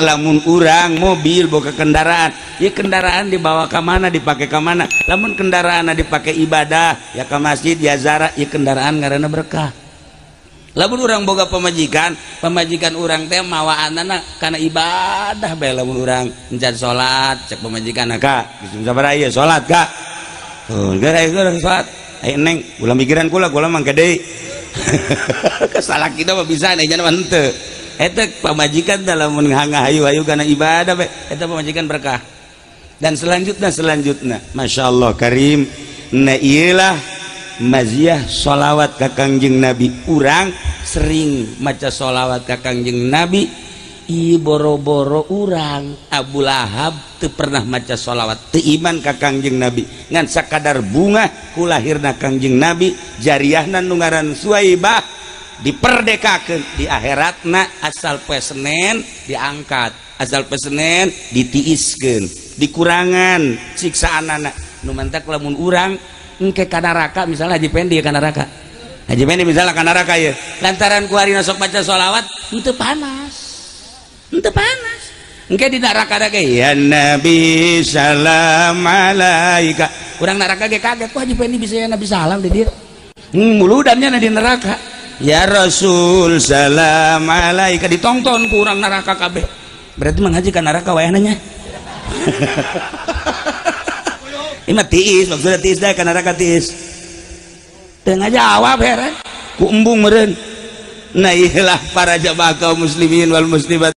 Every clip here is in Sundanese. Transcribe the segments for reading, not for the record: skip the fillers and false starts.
lamun urang mobil boga kendaraan ya kendaraan dibawa ke mana dipakai ke mana lamun kendaraan dipakai ibadah ya ke masjid ya zara ya kendaraan ngaranna berkah lamun urang boga pemajikan urang teh mawaanana kana ibadah bae lamun urang encan salat cek pemajikan ka sabaraha ieu salat ka gara urang salat aya neng ulah mikiran kula mah gede kesalah kita mah bisa nih jangan henteu eta pamajikan dalam hayu-hayu karena ibadah eta pamajikan berkah. Dan selanjutnya Masya Allah karim na iyalah maziah sholawat ka Kangjeng Nabi urang sering maca sholawat ka Kangjeng Nabi i boro-boro urang Abu Lahab teu pernah maca sholawat teu iman ka Kangjeng Nabi ngan sakadar bunga kulahirna Kangjeng Nabi jariyahna nu ngaran Suwaibah diperdekakeun di akhiratna asal poe Senen diangkat asal poe Senen ditiiskeun dikurangan siksaanana nu mantak lamun urang engke ka neraka misalnya Haji Pendi ka neraka Haji Pendi misalnya ka neraka ya lantaran ku harina sok baca sholawat henteu panas engke di neraka da ge ya Nabi salam alaika urang neraka ge kaget ku Haji Pendi bisa ya Nabi salam di dieu muludannya di neraka ya Rasul salam alaika ditongton ku urang neraka kabeh berarti manghaji ka neraka wayahnanya ini tiis maksudnya tiis dah ka neraka tiis tengah jawab heran ku embung meureun nah iyalah para jamaah kaum muslimin wal muslimat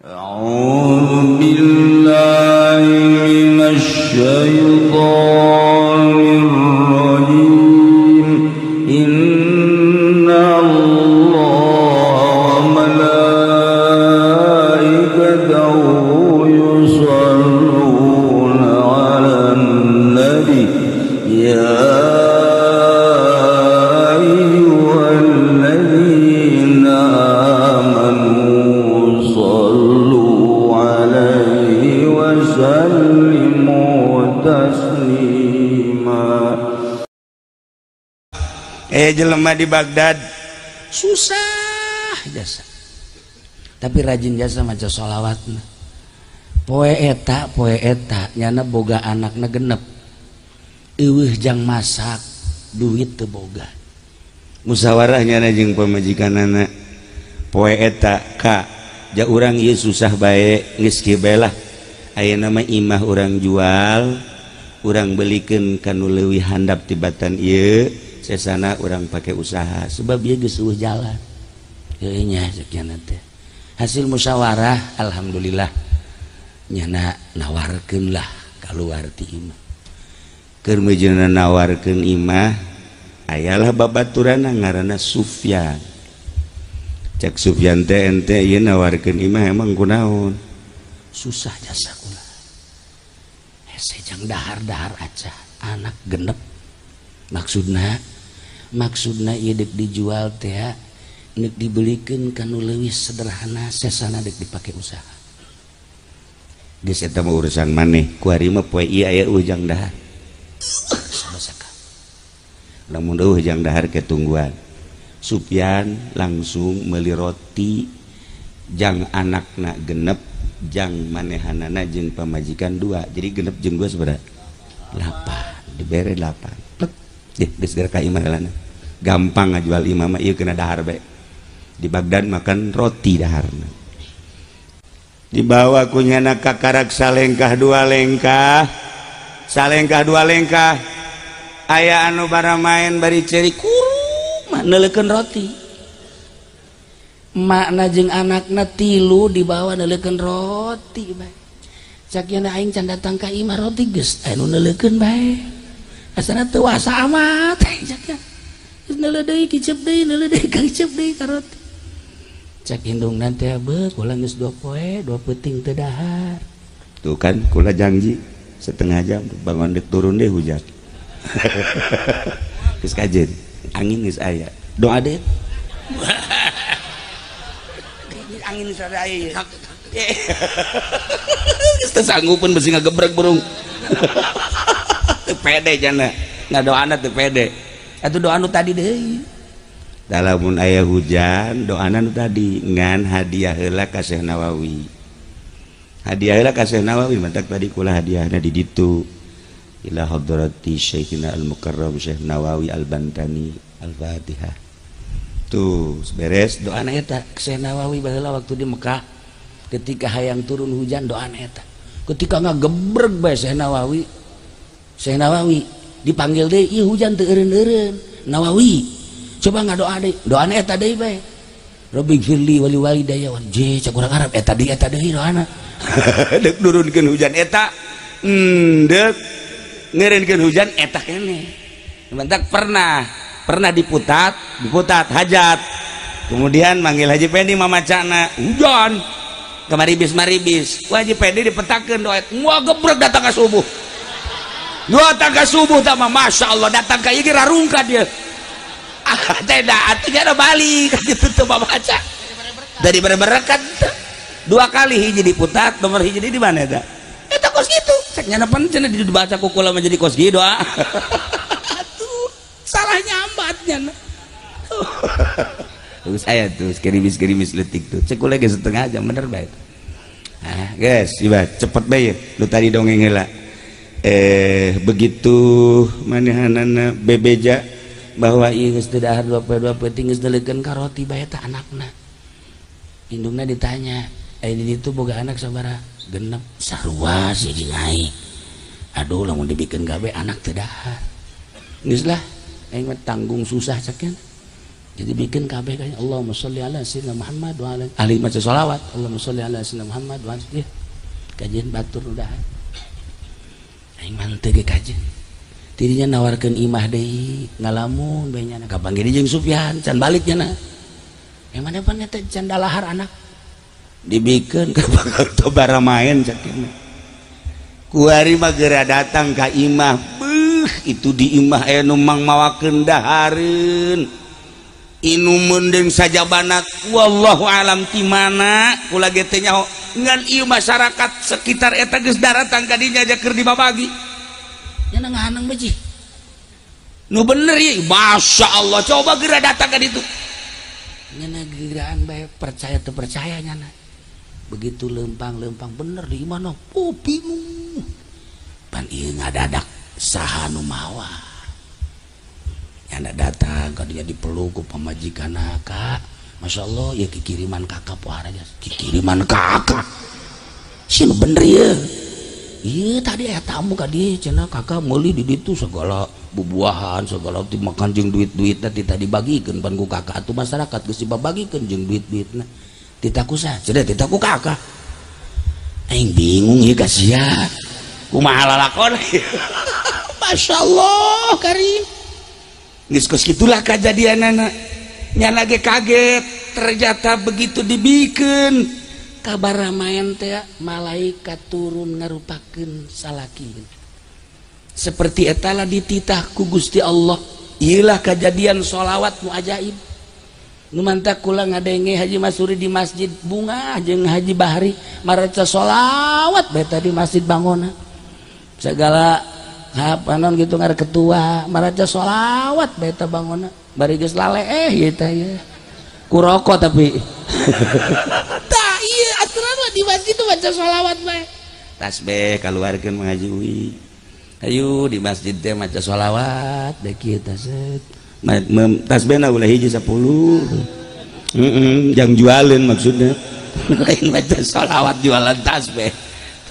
a'udzu billahi minasy syaithanir rajim inna Allah malaikatahu yusalluna 'alan nabi ya ayyuhalladzina amanu sallu 'alaihi wa sallimu taslima. Jelema di Baghdad susah jasa tapi rajin jasa maca sholawatna poe eta nyana boga anakna genep eueuh jang masak duit teu boga musyawarah nyana jeung pamajikanana poe eta ka ja urang ieu susah bae geus kieu bae lah ayeuna mah imah urang jual urang belikeun kanu leuwih handap tibatan ieu sesana orang pakai usaha sebab dia geus eueuh jalan euy nya sakiana teh hasil musyawarah alhamdulillah nyana nawarkeun lah kaluar ti imah keur meujeuna nawarkeun imah ayalah babaturana ngaranna Sufyan cek Sufyan teh ente ieu nawarkeun imah emang kunaon susah jasa kula hese jang dahar-dahar aca anak genep maksudna ieu dek dijual teh nek dibelikeun kanu leuwih sederhana sesana dek dipake usaha geus eta mah urusan maneh ku ari mah poe ieu aya ujang dahar sabasaka lamun eueuh jang dahar ketungguan Sufyan langsung meuli roti jang anakna genep jang manehanana jeung pamajikan 2 jadi genep jeung 2 sabaraha 8 dibere 8 geus geura ka imah heulana gampang ngajual imah mah ieu kena dahar bae di Baghdad makan roti daharna dibawa ku nyana ka karak salengkah 2 lengkah aya anu bara main bari ceri kuruma neuleukeun roti makna jeung anakna 3 dibawa neuleukeun roti bae cak yana aing can datang ka imah roti geus anu neuleukeun bae asana teu wasa amat cak ya neuleuh deui kicep deui ka roti cak indungna teh beuk ulah geus 2 poe 2 peuting teu dahar tuh kan kula janji setengah jam bangun dek turun deh hujan geus kajen angin geus aya doa deh angin geus aya geus teu sanggupeun besi ngagebrek burung pede jana ngadoana teu pede atuh doa nu tadi deui Lamun aya hujan doana nu tadi ngan hadiah heula ka Syekh Nawawi, hadiah heula ka Syekh Nawawi mantak tadi kula hadiahna di ditu ila hadrati Syekhina al-Mukarram Syekh Nawawi al-Bantani al-Fatihah. Tuh beres doana eta Syekh Nawawi baheula waktu di Mekah ketika hayang turun hujan doana eta ketika ngagebreg bae Syekh Nawawi dipanggil deui ieu hujan teu eureun-eureun Nawawi coba ngadoa deui doana eta deui bae Rabbi firli wali walidayya wan je cak urang Arab eta deui doana deuk nurunkeun hujan eta deuk ngeureunkeun hujan eta keneh mentak pernah diputat hajat kemudian manggil Haji Pendi mamacana hujan kemaribis Haji Pendi dipetakeun doa moal gebrek datang ka subuh tah masya Allah datang ka ieu rarungkad dia tidak atunya ada balik gitu tuh baca dari berberkat 2 kali hiji diputat nomor hiji di mana eta kos gitu cek nyanapan cenah dibaca ku kula menjadi kos gitu atuh salah nyambatnya terus aya tuh gerimis letik tuh cek kula ge setengah jam bener bae guys iba cepet bae lu tadi dongeng heula begitu manehanana bebeja bahwa ieu geus teu dahar 2 peuting geus deulekeun ka roti bae teh anakna indungna ditanya di ditu boga anak sabaraha 6 sarua si jeung aing aduh lamun dibikeun gawe anak teu dahar geus lah aing mah tanggung susah cekeun jadi bikin kabeh kaya Allahumma sholli ala sayyidina Muhammad wa ala alihi maca sholawat Allahumma sholli ala sayyidina Muhammad wa ala kajian batur udah aing mah teu ge kajian dirinya nawarkan imah deui ngalamun bae nya kapanggih jeung Sufyan can baliknya na yang mana pan eta can dalahar anak dibikeun ka bakal bara main sakieu kuari mah geura datang ka imah itu di imah aya nu mangmawakeun dahareun inu mendeng saja banat wallahu alam ti mana kula ge teh nyaho ngan ieu masyarakat sekitar eta geus daratang ka dinya aja keur dibabagi nya ngahaneng beji nu bener ya masya Allah coba geura datang ka ditu nya geraan bae percaya teu percaya nya begitu lempang bener di mana bingung pan ieu ngadadak saha nu mawa nya datang ka dia dipeluk ku pamajikan kak masya Allah ya kikiriman kakak pohara aja kikiriman kakak sih nu bener ya iya tadi aya tamu ka dieu cenah kakak meuli di ditu segala bubuahan segala ti makan jeung duit-duitna tita dibagikeun pan ku kakak atuh masyarakat geus dibagikeun jeung duit-duitna tita ku saha cenah tita ku kakak aing bingung ieu kasihan kumaha lalakon masya Allah karim geus kos kitulah kajadianana nya lagi kaget ternyata begitu dibikeun kabar main teh malaikat turun ngarupakeun salaki seperti etalah dititah ku Gusti Allah iyalah kejadian sholawat nu ajaib nu mantap kula ngadenge Haji Masuri di Masjid Bunga jeung Haji Bahri maraca sholawat beta di Masjid Bangona segala hapanon gitu ngare ketua maraca sholawat beta Bangona bari geus lale ieu teh ya ku rokok tapi tah iya aturan di masjid itu baca sholawat bae tasbih kaluarkeun mengaji uwi ayo di masjid teh maca sholawat da kieu tasbih tasbihna ulah hiji 10 jang jualan maksudnya lain maca sholawat jualan tasbih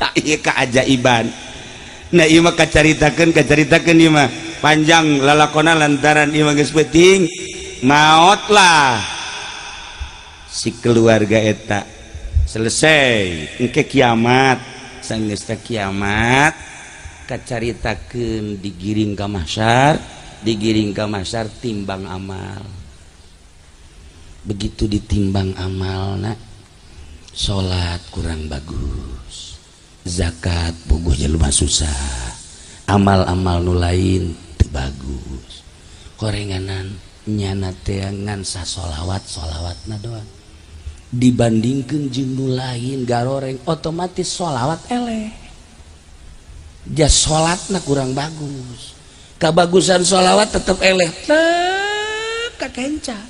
tak ieu keajaiban nah ieu mah kacaritakeun ieu mah panjang lalakona lantaran ieu mah geus penting maot lah si keluarga eta selesai engke kiamat sanggeus teh kiamat kacaritakeun digiring ka mahsyar timbang amal begitu ditimbang amalna salat kurang bagus zakat bogoh jelema susah amal-amal nu lain teu bagus korenganan nyana teh ngan sholawatna doang dibandingkan jeung nu lain garoreng otomatis sholawat eleh jas sholatna kurang bagus kabagusan sholawat tetep eleh teu kakenca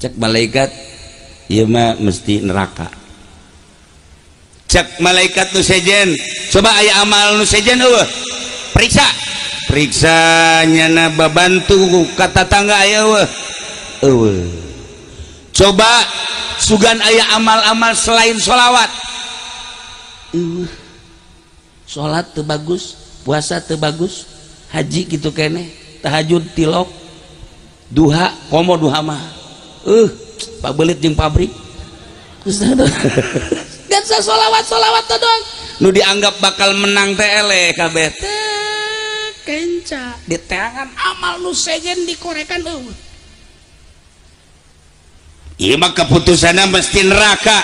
cek malaikat ieu mah mesti neraka. Cek malaikat nu sejen, coba aya amal nu sejen eueuh. Periksa nyana babantu ka tatangga aya eueuh. Coba sugan aya amal-amal selain sholawat. Sholat teu bagus, puasa teu bagus, haji gitu kene, tahajud tilok, duha, komo duha mah. Pabelit jeung pabrik. Dan sa sholawat teh doang. Nu dianggap bakal menang teh eleh kabeh teh kenca. Di teangan amal nu sejen dikorekan eueuh. Ieu mah keputusanna mesti neraka.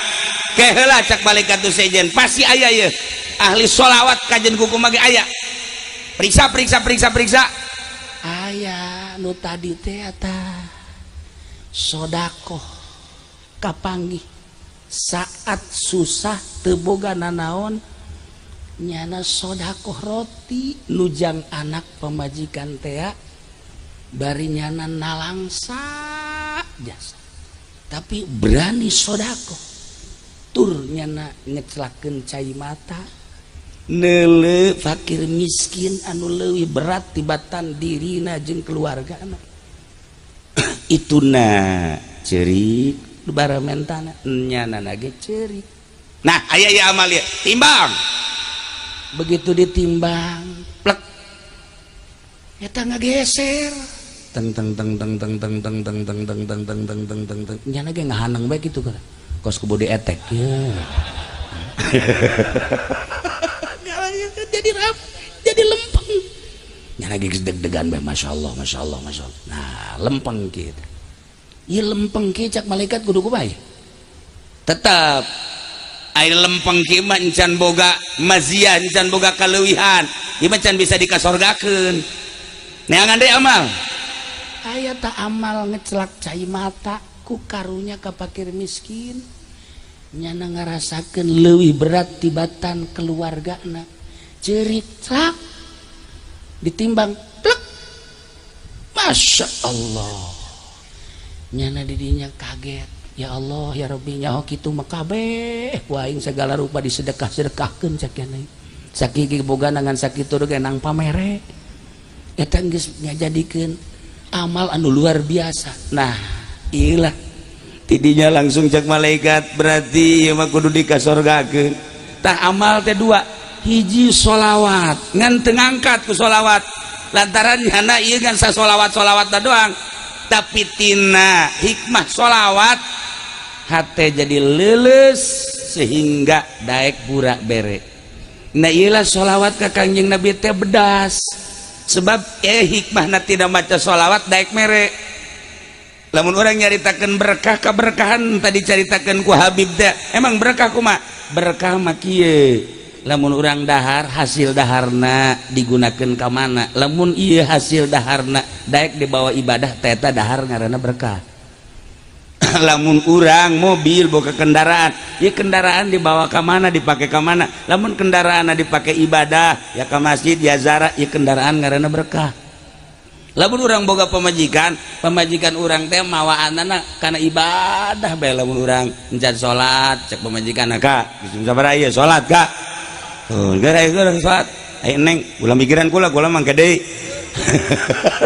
Keheula cak malaikat tu sejen pasti aya ye ahli sholawat kajen kuku mage aya. Periksa aya nu tadi teh eta sodakoh kapanggih saat susah teu boga nanaon nyana sodakoh roti nujang anak pemajikan teh bari nyana nalangsa jasa tapi berani sodakoh turnya ngecelakeun cai mata neule fakir miskin anu leuwih berat tibatan dirina jeung keluargana ituna ceurik baramentana nyana ge ceurik. Nah aya ya amal ya timbang begitu ditimbang plek eta ngageser teng teng teng teng teng teng teng teng teng teng teng teng teng teng teng teng nyana ge ngahanang bae kitu kan kos kubu dietek ya. jadi lempeng nyana ge deg-degan bae masyaallah. Nah lempeng kitu ieu lempeng kieu cak malaikat kudu kumaha tetep aya lempeng kieu mah encan boga maziyah encan boga kaleuwihan ieu mah can bisa dikasorgakeun neangan deui amal aya ta amal ngecelak cai mata ku karunya ka fakir miskin nyana ngarasakeun leuwih berat tibatan keluargana ceurik cak ditimbang plek masya Allah nyana didinya kaget ya Allah ya Rabbi nyaho kitu mah kabeh ku aing segala rupa disedekah-sedekahkeun cak keneh sakiki boga nangan sakitu ge nang pamere eta geus ngajadikeun amal anu luar biasa. Nah iyalah tidinya langsung cek malaikat berarti ieu mah kudu dikasorgakeun tah amal teh dua hiji sholawat ngan teu ngangkat ku sholawat lantaran nyana ieu kan sa sholawat doang tapi tina hikmah sholawat hate jadi leuleus sehingga daek burak bere. Nah iyalah sholawat ka Kangjeng Nabi teh bedas sebab hikmahna tidak maca sholawat daek mere. Lamun orang nyaritakeun berkah keberkahan tadi caritakeun ku Habib teh emang berkah kumaha berkah mah kieu lamun urang dahar hasil daharna digunakeun ka mana lamun ieu hasil daharna daek dibawa ibadah teh eta dahar ngaranna berkah. Lamun urang mobil boga kendaraan ieu kendaraan dibawa ka mana dipake ka mana lamun kendaraanna dipake ibadah ya ka masjid ya ziarah ieu kendaraan ngaranna berkah. Lamun urang boga pemajikan urang teh mawaanana kana ibadah bae lamun urang encan salat cek pemajikan ka sabaraha ieu salat ka gara urang salat aya neng ulah mikiran kula mangke deui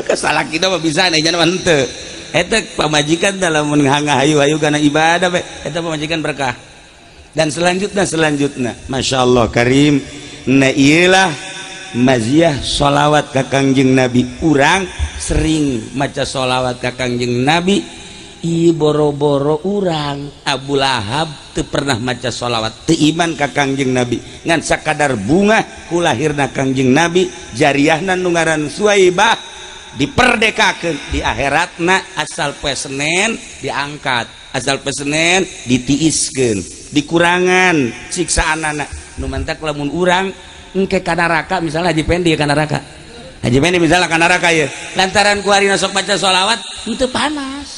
kasalak kitu mah bisa nya mah henteu eta pamajikan teh lamun ngahayu-hayu kana ibadah bae eta pamajikan berkah. Dan selanjutnya masyaallah karim na ieulah maziyah sholawat ka Kangjeng Nabi. Urang sering maca sholawat ka Kangjeng Nabi ieu boro-boro urang Abu Lahab teu pernah maca sholawat teu iman ka Kangjeng Nabi ngan sakadar bunga ku lahirna Kangjeng Nabi jariyahna nu ngaran Suwaibah diperdekakeun di akhiratna asal poe Senen diangkat asal poe Senen ditiiskeun dikurangan siksaanana nu mantak lamun urang engke ka neraka misalnya Haji Pendi ka neraka Haji Pendi misalnya ka neraka ya lantaran ku harina sok baca sholawat henteu panas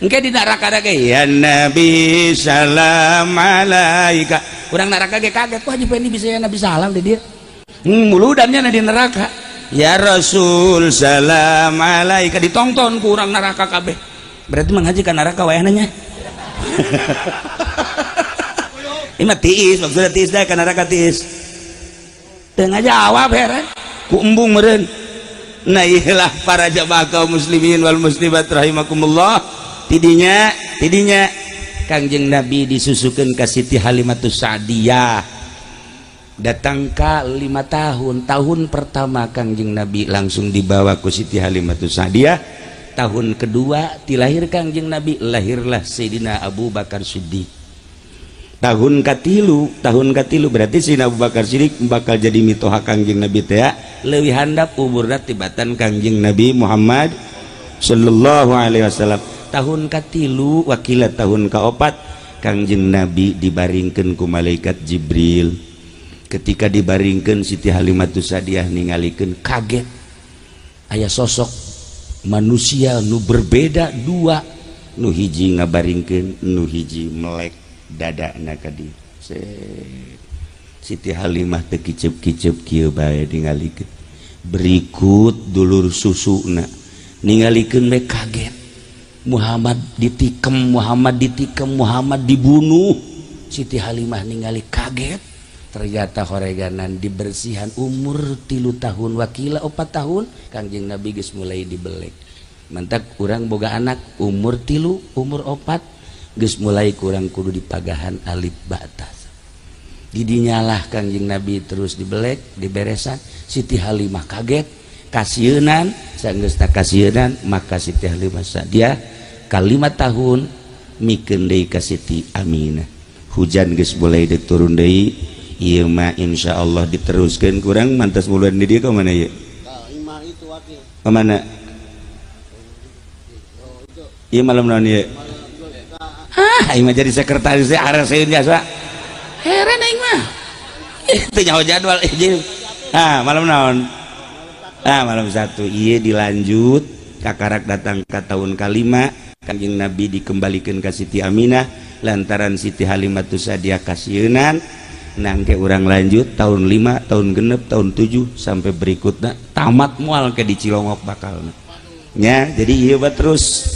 engke di neraka da ge ya Nabi salam alaika urang neraka ge kaget ku Haji Pendi bisa ya Nabi salam di dieu muludannya di neraka ya Rasul salam alaika ditongton ku urang neraka kabeh berarti menghaji ka neraka wae nanya. Ini mah tiis, maksudnya tiis dah ka neraka tiis. Teu ngajawab heran ku embung meureun. Nah iyalah para jamaah kaum muslimin wal muslimat rahimakumullah, tidinya Kangjeng Nabi disusukeun ka Siti Halimatus Sa'diyah. Datang ka 5 tahun pertama Kangjeng Nabi langsung dibawa ku Siti Halimatus Sa'diyah. Tahun kedua dilahir Kangjeng Nabi, lahirlah Sayyidina Abu Bakar Siddiq. Tahun katilu berarti Sayyidina Abu Bakar Siddiq bakal jadi mitoha Kangjeng Nabi teh leuwih handap umurna tibatan Kangjeng Nabi Muhammad sallallahu alaihi wasallam. Tahun katilu wakila tahun kaopat Kangjeng Nabi dibaringkeun ku malaikat Jibril. Ketika dibaringkeun Siti Halimatus Sa'diyah ningalikeun kaget aya sosok manusia nu berbeda dua, nu hiji ngabaringkeun, nu hiji melek dadana ka dieu. Siti Halimah teu kicep-kicep kieu bae ningalikeun. Berikut dulur susuna ningalikeun me kaget. Muhammad ditikam, Muhammad dibunuh. Siti Halimah ningali kaget. Ternyata horeganan dibersihan umur 3 tahun wakila 4 tahun Kangjeng Nabi geus mulai dibelek. Mantak urang boga anak umur 3 umur 4 geus mulai kurang kudu dipagahan alif batas. Didinyalah Kangjeng Nabi terus dibelek diberesan. Siti Halimah kaget kasieun sanggeusna kasieun maka Siti Halimah Sa'diyah ka 5 tahun mikeun deui ka Siti Aminah. Hujan geus mulai diturun deui. Ieu mah insyaallah diteruskeun kurang mantas muluan di dieu ka mana ye? Ka imah itu wakil. Ka mana? Ieu malam naon ye? Aing mah jadi sekretaris araseun biasa. Heran aing mah. Teu nyaho jadwal malam naon? Malam 1. Ieu dilanjut kakarak datang ka tahun ka-5 Kangjeng Nabi dikembalikeun ka Siti Aminah lantaran Siti Halimatus Sa'diyah kasieun. Nangke urang lanjut tahun 5, tahun genep, tahun 7 sampai berikutnya tamat mual ke di Cilongok bakalna. Nya jadi ieu terus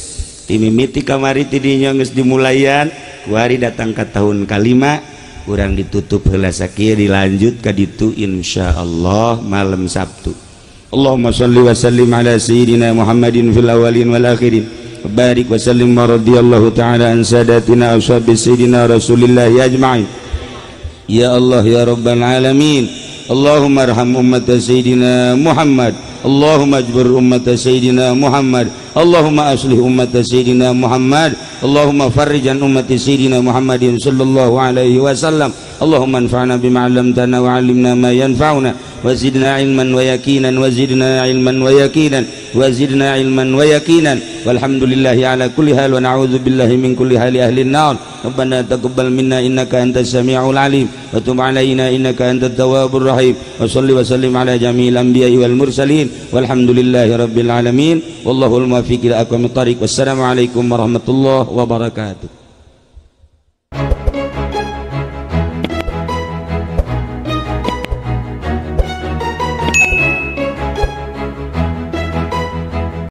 timimiti kamari tidinya geus dimulayan kuari datang ke tahun ka-5 urang ditutup heula sakieu dilanjut ka ditu insyaallah malam Sabtu. Allahumma shalli wa sallim ala sayyidina Muhammadin fil awwalin wal akhirin. Barik wa sallim wa radhiyallahu ta'ala an sadatina ashabi sayyidina Rasulillah ajma'in. Ya Allah ya Rabbal Alamin. Allahumma arham ummat Sayyidina Muhammad. Allahumma ajbur ummat Sayyidina Muhammad. Allahumma aslih ummat Sayyidina Muhammad. Allahumma farrijan ummat Sayyidina Muhammadin sallallahu alaihi wasallam. Allahumma anfa'na bima 'allamtana wa 'allimna ma yanfa'una wa zidna ilman wa yaqinan wa zidna ilman wa yaqinan wa zidna ilman wa yaqinan walhamdulillahi ala kulli hal wa na'udzu billahi min kulli hali ahli an-nar. Rabbana taqabbal minna innaka antas samiul alim wa tub 'alaina innaka antat tawwabur rahim wa shalli wa sallim ala jami'il anbiya'i wal mursalin walhamdulillahi rabbil alamin wallahu al-muwaffiq ila aqwamit thariq. Wassalamu alaikum warahmatullahi wabarakatuh.